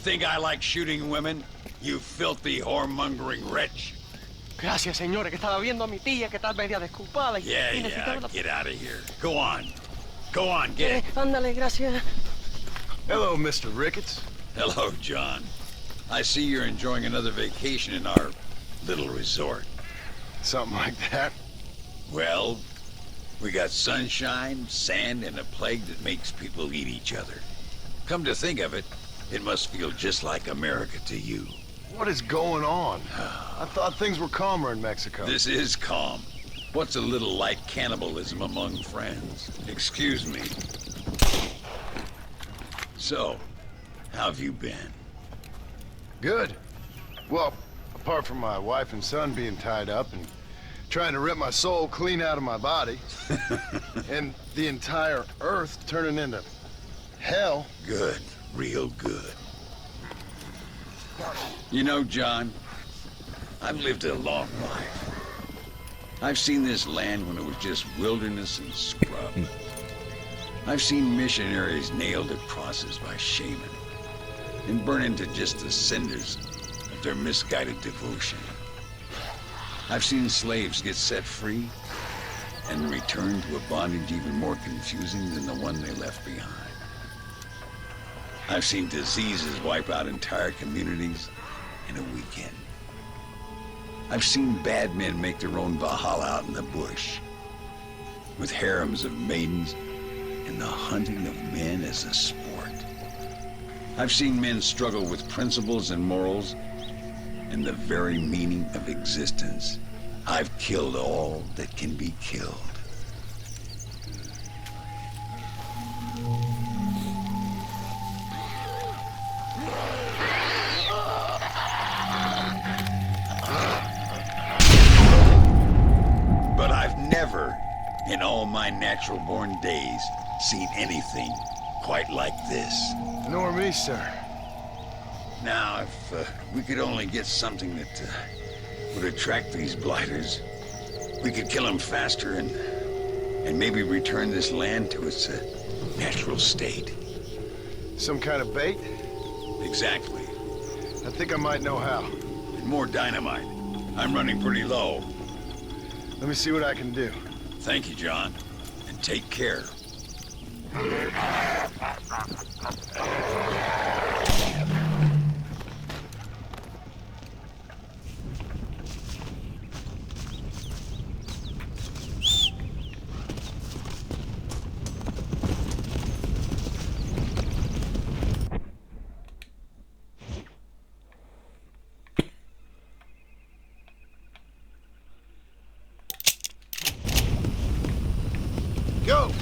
think I like shooting women? You filthy, whoremongering wretch. Gracias, señores, que estaba viendo a mi tía que está media desculpada y Yeah, get out of here. Go on. Go on, get. Ándale, gracias. Hello, Mr. Ricketts. Hello, John. I see you're enjoying another vacation in our little resort. Something like that. Well, we got sunshine, sand, and a plague that makes people eat each other. Come to think of it, it must feel just like America to you. What is going on? I thought things were calmer in Mexico. This is calm. What's a little light cannibalism among friends? Excuse me. So, how have you been? Good. Well, apart from my wife and son being tied up and trying to rip my soul clean out of my body, and the entire Earth turning into hell. Good. Real good. You know, John, I've lived a long life. I've seen this land when it was just wilderness and scrub. I've seen missionaries nailed to crosses by shaman and burn into just the cinders of their misguided devotion. I've seen slaves get set free and return to a bondage even more confusing than the one they left behind. I've seen diseases wipe out entire communities in a weekend. I've seen bad men make their own Valhalla out in the bush, with harems of maidens and the hunting of men as a sport. I've seen men struggle with principles and morals and the very meaning of existence. I've killed all that can be killed. But I've never, in all my natural-born days, seen anything quite like this. Nor me, sir. Now, if we could only get something that would attract these blighters, we could kill them faster and maybe return this land to its natural state. Some kind of bait? Exactly. I think I might know how. And more dynamite. I'm running pretty low. Let me see what I can do. Thank you, John. And take care. Go!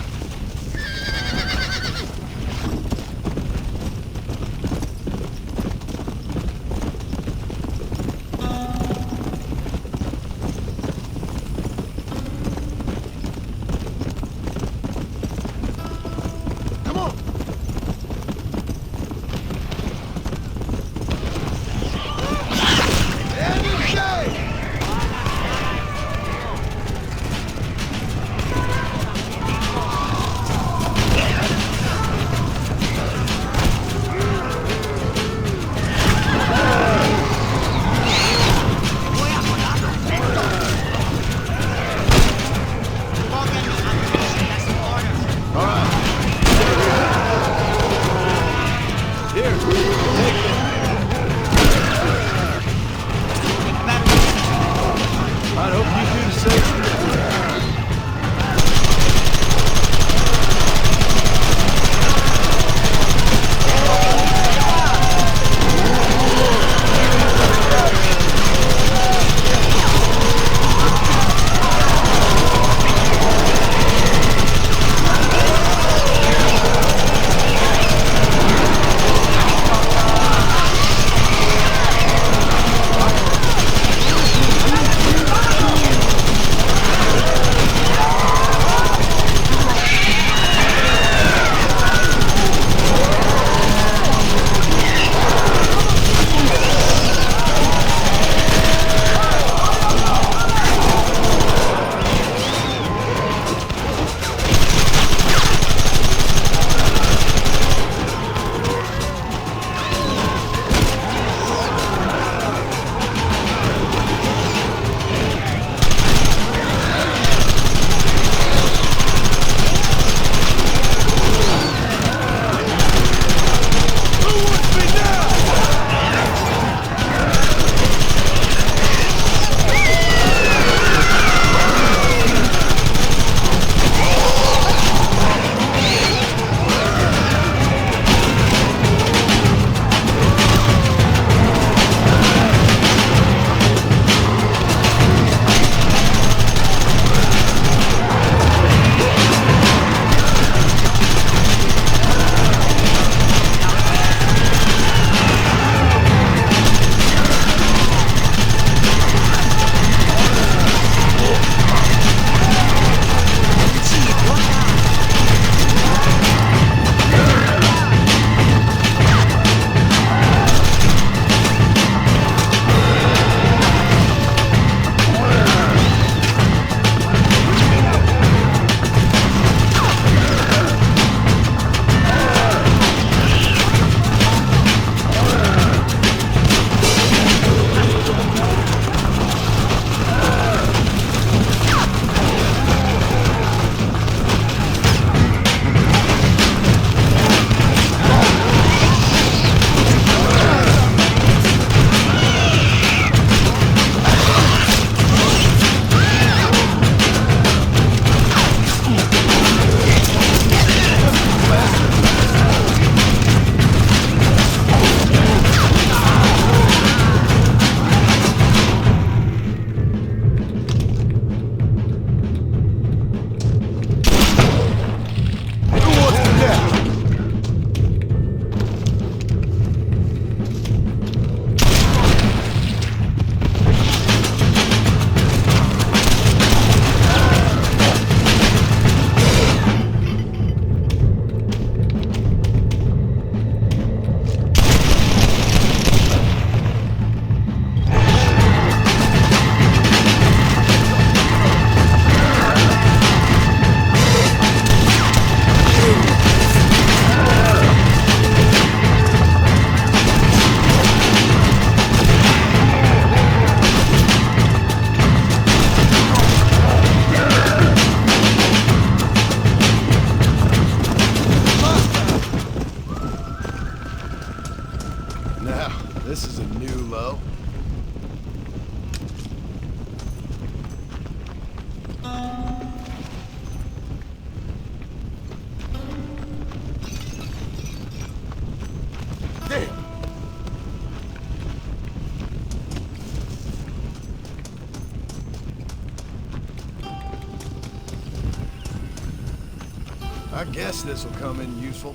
Now, this is a new low. Damn! I guess this will come in useful.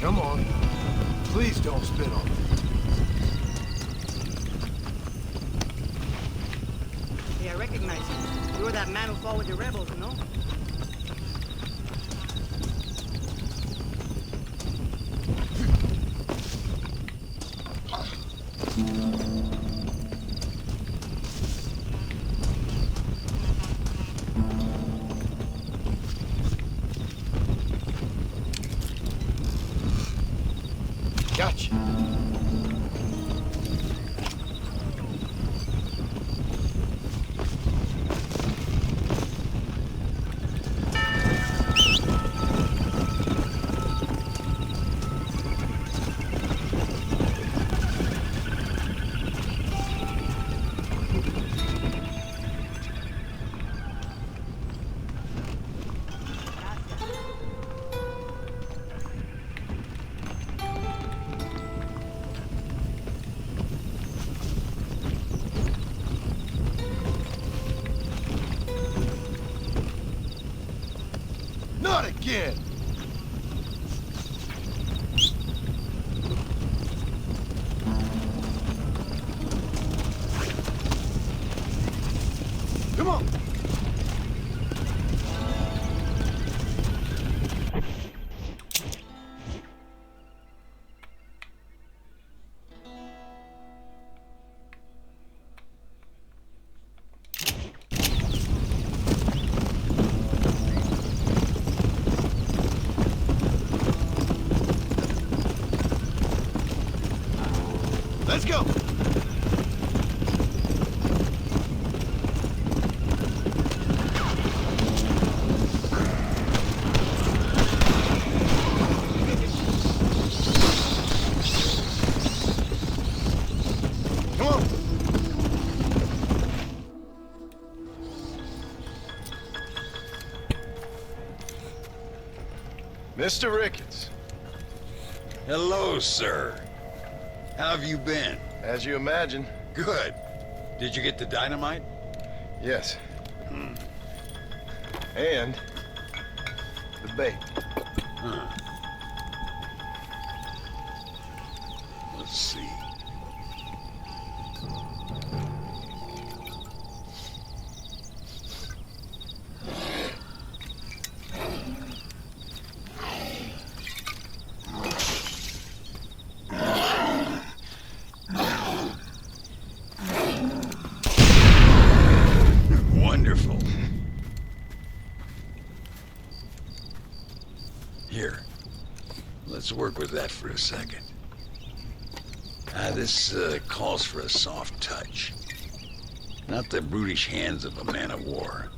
Come on. Please don't spit on me. Hey, I recognize you. You're that man who fought with the rebels, no? Gotcha. Not again! Come on! Let's go! Come on! Mr. Ricketts, Hello, sir. How have you been? as you imagine, Good. Did you get the dynamite? yes. And the bait. Huh. Let's see. Wonderful. Here, let's work with that for a second. This calls for a soft touch. Not the brutish hands of a man of war,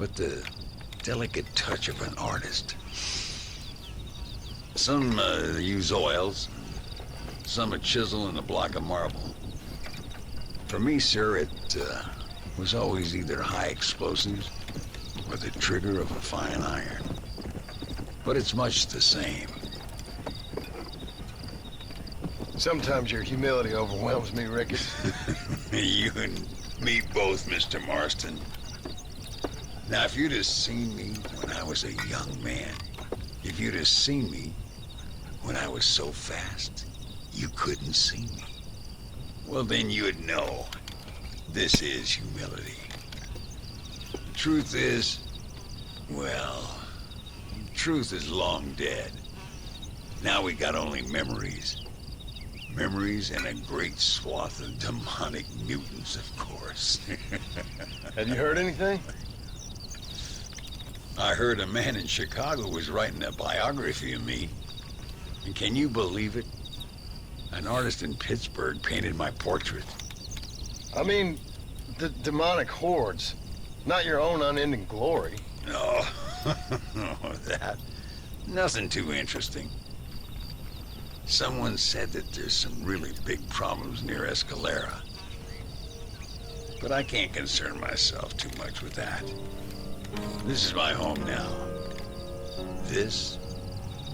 but the delicate touch of an artist. Some use oils, some a chisel and a block of marble. For me, sir, it was always either high explosives or the trigger of a fine iron. But it's much the same. Sometimes your humility overwhelms me, Ricketts. You and me both, Mr. Marston. Now, if you'd have seen me when I was a young man, if you'd have seen me when I was so fast, you couldn't see me. Well, then you'd know this is humility. Truth is, well, truth is long dead. Now we got only memories. Memories and a great swath of demonic mutants, of course. Have you heard anything? I heard a man in Chicago was writing a biography of me. And can you believe it? An artist in Pittsburgh painted my portrait. I mean, the demonic hordes, not your own unending glory. No, that. Nothing too interesting. Someone said that there's some really big problems near Escalera. But I can't concern myself too much with that. This is my home now. This,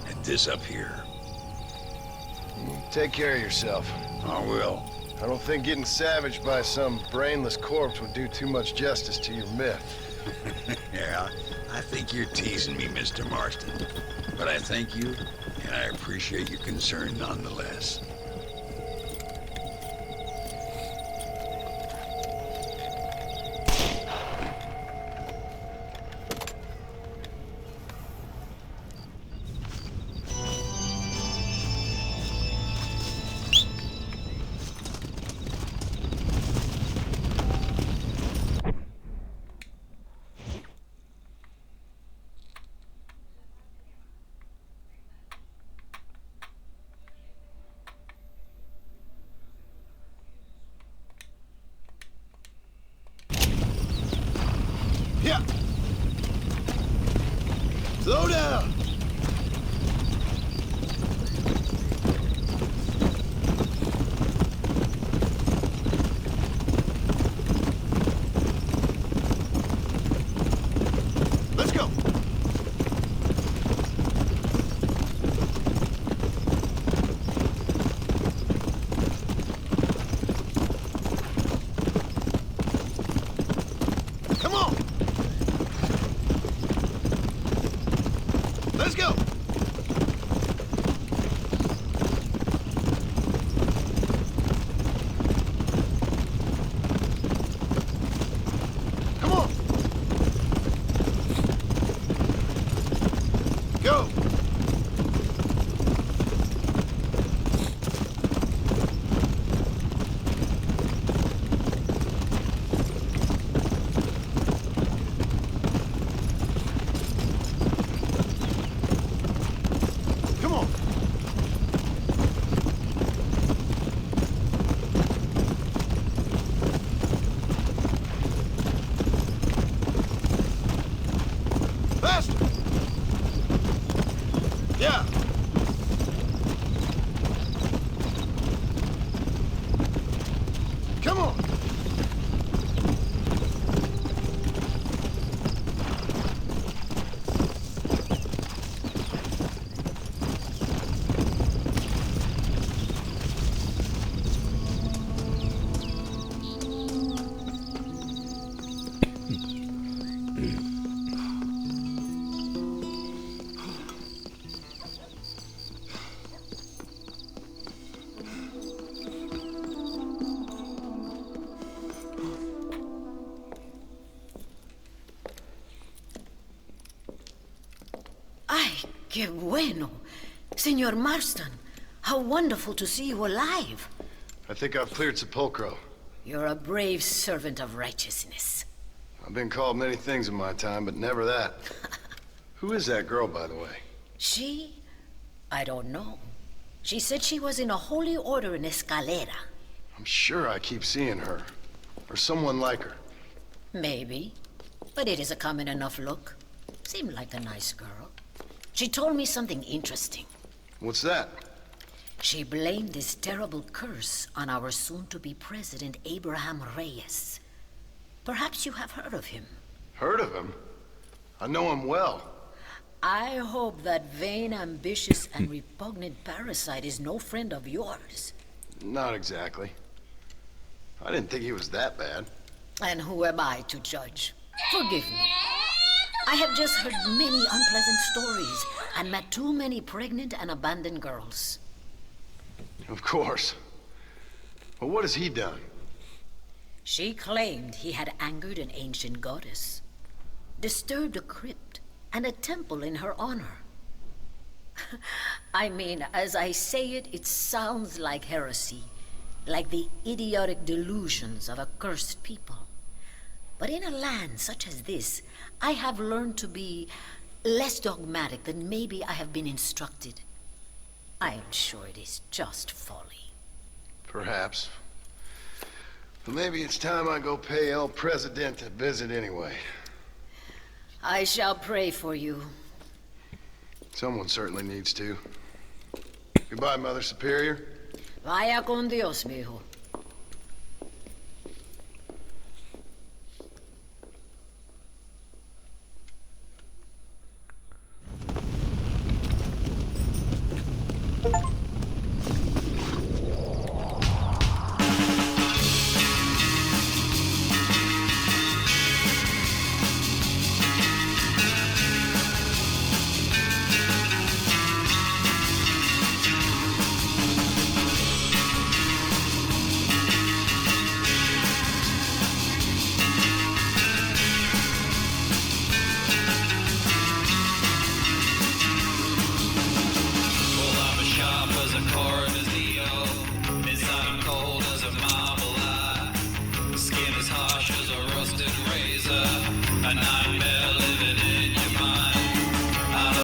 and this up here. Take care of yourself. I will. I don't think getting savaged by some brainless corpse would do too much justice to your myth. Yeah, I think you're teasing me, Mr. Marston. But I thank you, and I appreciate your concern nonetheless. Yeah. Slow down. Let's go. Come on. Let's go! Come on! Go! Come on! Faster! Yeah! Come on! Ay, qué bueno. Senor Marston, how wonderful to see you alive. I think I've cleared Sepulcro. You're a brave servant of righteousness. I've been called many things in my time, but never that. Who is that girl, by the way? She? I don't know. She said she was in a holy order in Escalera. I'm sure I keep seeing her. Or someone like her. Maybe. But it is a common enough look. Seemed like a nice girl. She told me something interesting. What's that? She blamed this terrible curse on our soon-to-be president, Abraham Reyes. Perhaps you have heard of him. Heard of him? I know him well. I hope that vain, ambitious, and repugnant parasite is no friend of yours. Not exactly. I didn't think he was that bad. And who am I to judge? Forgive me. I have just heard many unpleasant stories and met too many pregnant and abandoned girls. Of course. But what has he done? She claimed he had angered an ancient goddess, disturbed a crypt and a temple in her honor. I mean, as I say it, it sounds like heresy, like the idiotic delusions of a cursed people. But in a land such as this, I have learned to be less dogmatic than maybe I have been instructed. I am sure it is just folly. Perhaps. But maybe it's time I go pay El Presidente a visit anyway. I shall pray for you. Someone certainly needs to. Goodbye, Mother Superior. Vaya con Dios, mijo. Well, I'm as sharp as a car and as